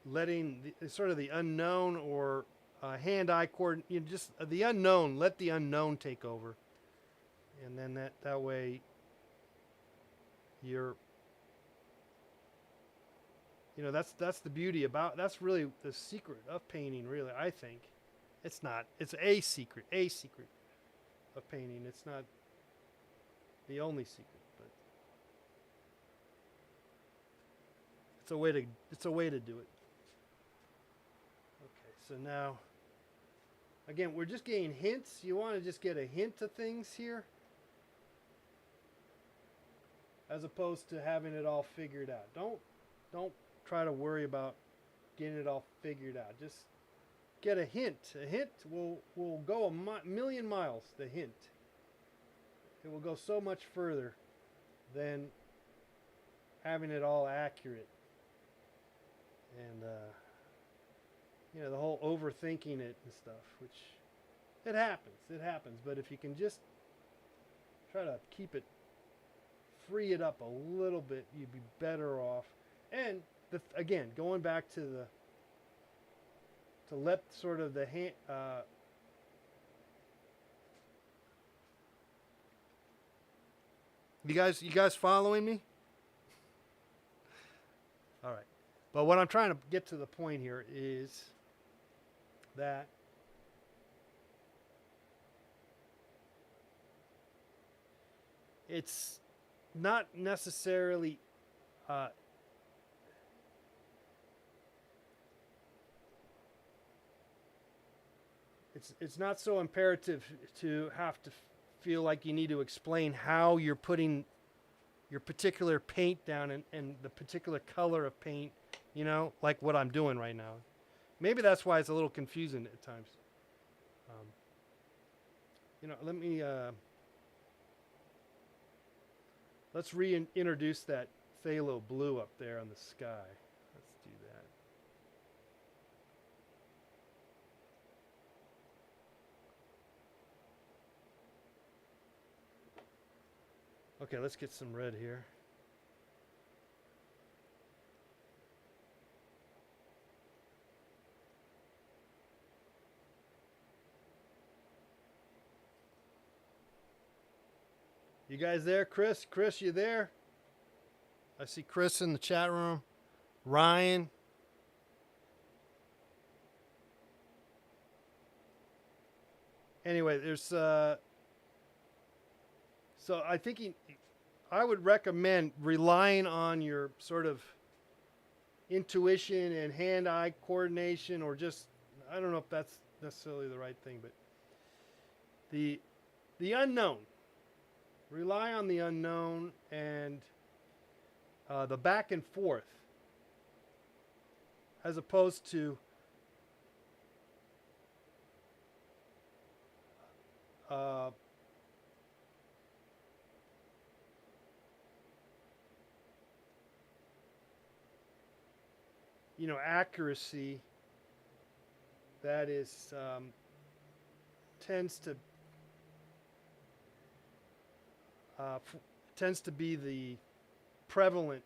Speaker 1: letting the, sort of the unknown, or hand-eye coordinate, you know, just the unknown. Let the unknown take over, and then that way you're, you know, that's the beauty about, that's really the secret of painting, really. I think it's not, it's a secret of painting. It's not the only secret, but it's a way to do it. Okay, so now again, we're just getting hints. You want to just get a hint of things here, as opposed to having it all figured out. Don't try to worry about getting it all figured out. Just get a hint. A hint will go a million miles. The hint. It will go so much further than having it all accurate. And you know, the whole overthinking it and stuff, which it happens. But if you can just try to keep it, free it up a little bit, you'd be better off. And again, going back to let sort of the hand, you guys following me? All right. But what I'm trying to get to the point here is that it's not necessarily it's not so imperative to have to feel like you need to explain how you're putting your particular paint down and the particular color of paint You know, like what I'm doing right now. Maybe that's why it's a little confusing at times. Um, you know, let's reintroduce that phthalo blue up there on the sky. Let's do that. Okay, let's get some red here. You guys there, Chris? Chris, you there? I see Chris in the chat room. Ryan. Anyway, there's so I think I would recommend relying on your sort of intuition and hand-eye coordination, or just, I don't know if that's necessarily the right thing, but the unknown. Rely on the unknown and the back and forth, as opposed to accuracy that is tends to be the prevalent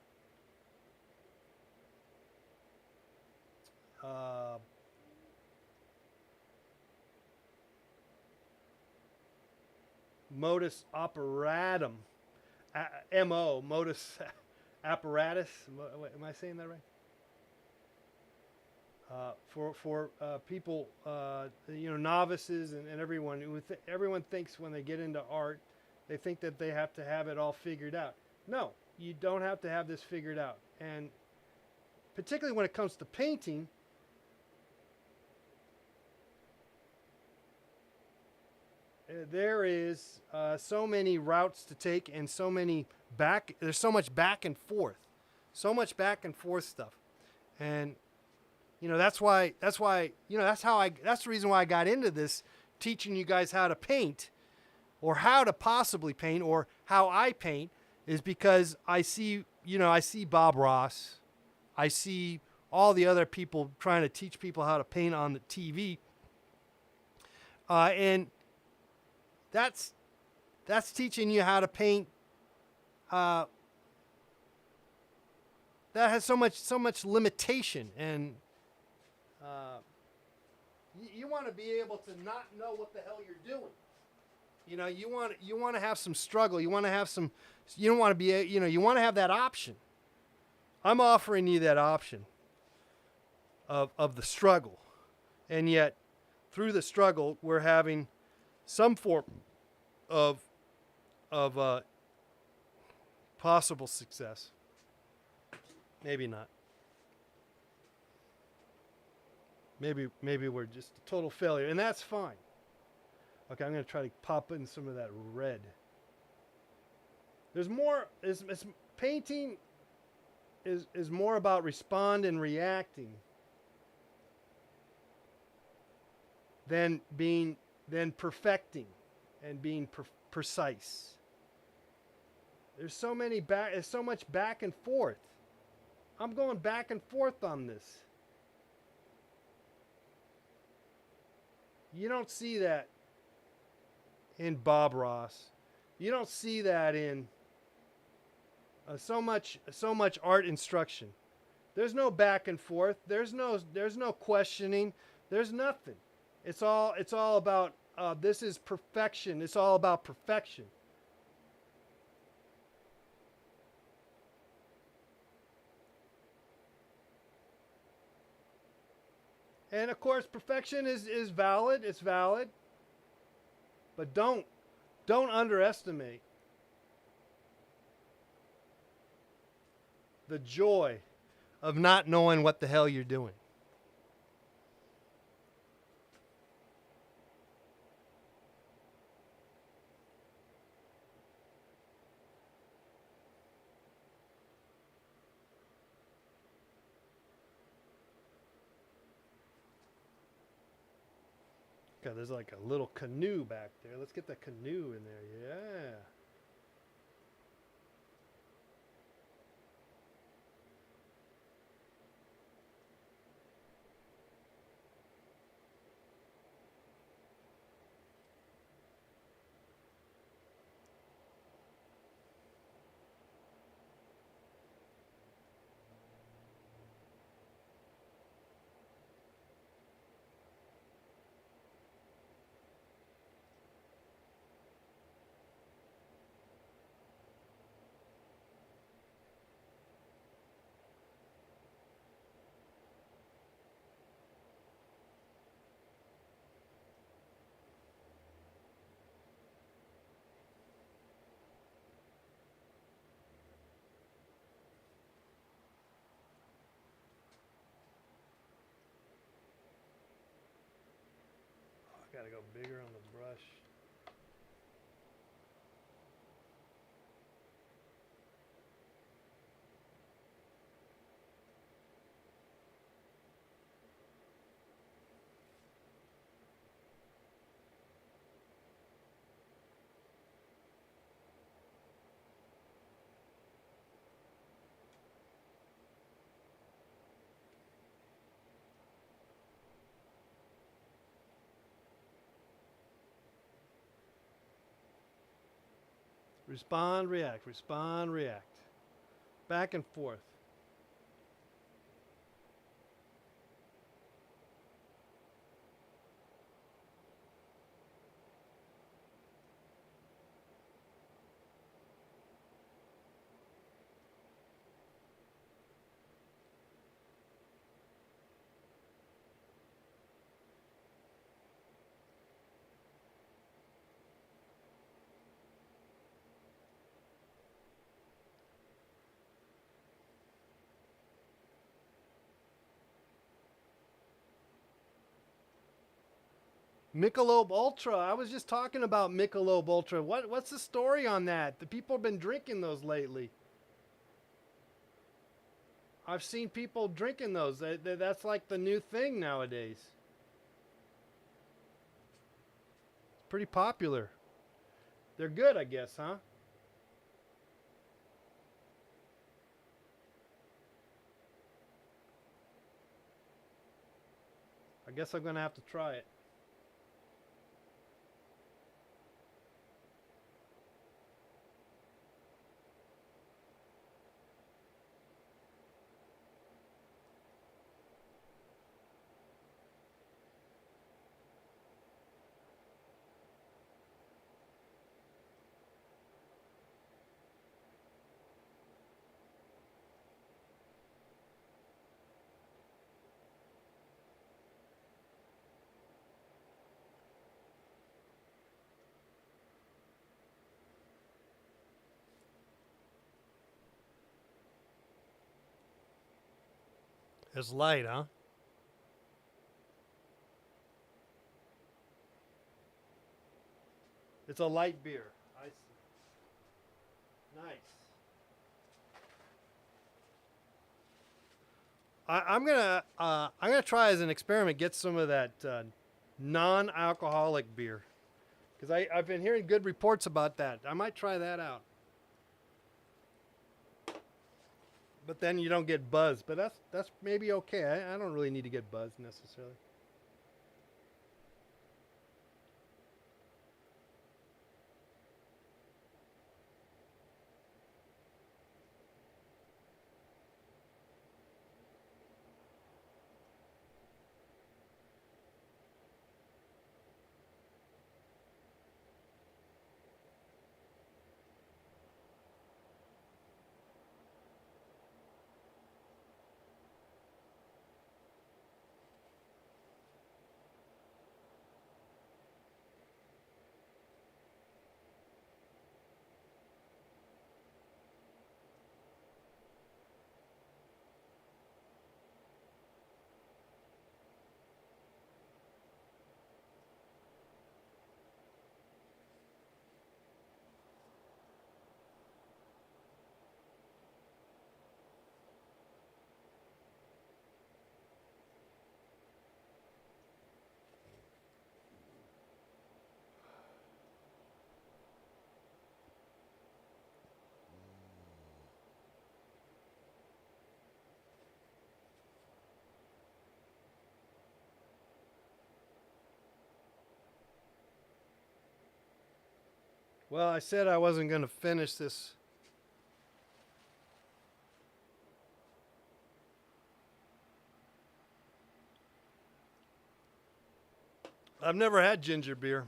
Speaker 1: modus operatum, modus apparatus. Am I saying that right? For people, novices and everyone. Everyone thinks when they get into art, they think that they have to have it all figured out. No, you don't have to have this figured out. And particularly when it comes to painting, there is so many routes to take, and there's so much back and forth. So much back and forth stuff. And that's the reason why I got into this, teaching you guys how to paint, or how to possibly paint, or how I paint, is because I see Bob Ross, I see all the other people trying to teach people how to paint on the TV, and that's teaching you how to paint. That has so much limitation, and you want to be able to not know what the hell you're doing. You want to have some struggle. You want to have some. You don't want to be. You want to have that option. I'm offering you that option of the struggle, and yet through the struggle, we're having some form of possible success. Maybe not. Maybe we're just a total failure, and that's fine. Okay, I'm going to try to pop in some of that red. There's more. Painting is more about respond and reacting than perfecting and being precise. There's so much back and forth. I'm going back and forth on this. You don't see that in Bob Ross. You don't see that in so much art instruction. There's no back and forth. There's no questioning. There's nothing. It's all about this is perfection. It's all about perfection. And of course, perfection is valid. It's valid. But don't underestimate the joy of not knowing what the hell you're doing. There's like a little canoe back there. Let's get the canoe in there. Yeah. I gotta go bigger on the brush. Respond, react, respond, react. Back and forth. Michelob Ultra. I was just talking about Michelob Ultra. What's the story on that? The people have been drinking those lately. I've seen people drinking those. That's like the new thing nowadays. It's pretty popular. They're good, I guess, huh? I guess I'm gonna have to try it. It's light, huh? It's a light beer. I see. Nice. I'm gonna try as an experiment get some of that non-alcoholic beer because I've been hearing good reports about that. I might try that out. But then you don't get buzzed. But that's maybe okay. I don't really need to get buzzed necessarily. Well, I said I wasn't going to finish this. I've never had ginger beer.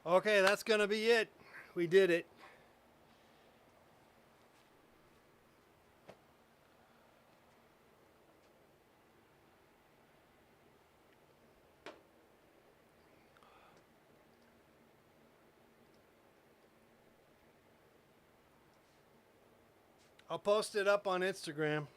Speaker 1: Okay, that's gonna be it. We did it. I'll post it up on Instagram.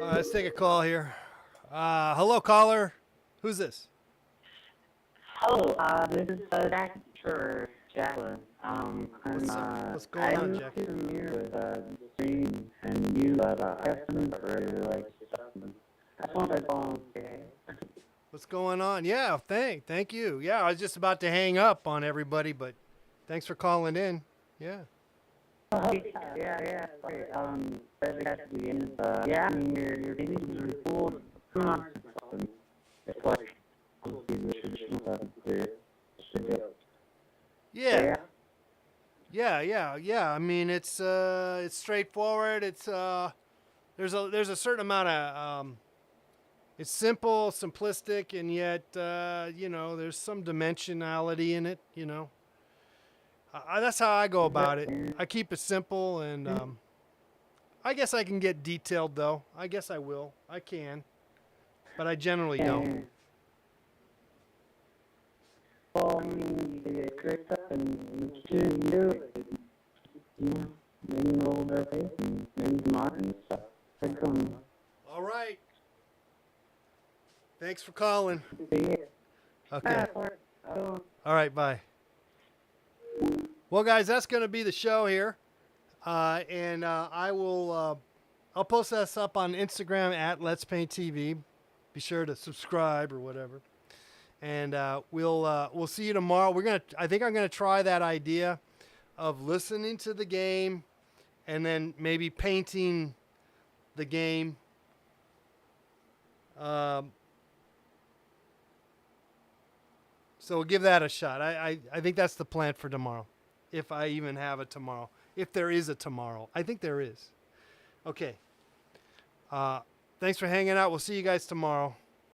Speaker 1: Let's take a call here. Hello, caller. Who's this?
Speaker 2: Hello, this is Jack for Jacqueline.
Speaker 1: What's going on, Jack?
Speaker 2: I'm here with the stream and you, I have some really like stuff. That's one I call okay.
Speaker 1: What's going on? Yeah, thank you. Yeah, I was just about to hang up on everybody, but thanks for calling in. Yeah.
Speaker 2: Yeah, sorry. Especially at the end, yeah, I mean, your baby's really cool. Come on, something. It's like,
Speaker 1: Yeah. I mean, it's straightforward. It's there's a certain amount of it's simple, simplistic, and yet there's some dimensionality in it. That's how I go about it. I keep it simple, and I guess I can get detailed though. I guess I will. I can, but I generally don't.
Speaker 2: Well, I mean, you get tricked up and you do it. Maybe a little bit of faith and maybe some art and stuff.
Speaker 1: All right. Thanks for calling.
Speaker 2: See you.
Speaker 1: Okay. All right, bye. Well, guys, that's going to be the show here. And I'll post this up on Instagram at Let's Paint TV. Be sure to subscribe or whatever. And we'll see you tomorrow. I think I'm gonna try that idea of listening to the game and then maybe painting the game. So we'll give that a shot. I think that's the plan for tomorrow, if I even have a tomorrow. If there is a tomorrow, I think there is. Okay. Thanks for hanging out. We'll see you guys tomorrow.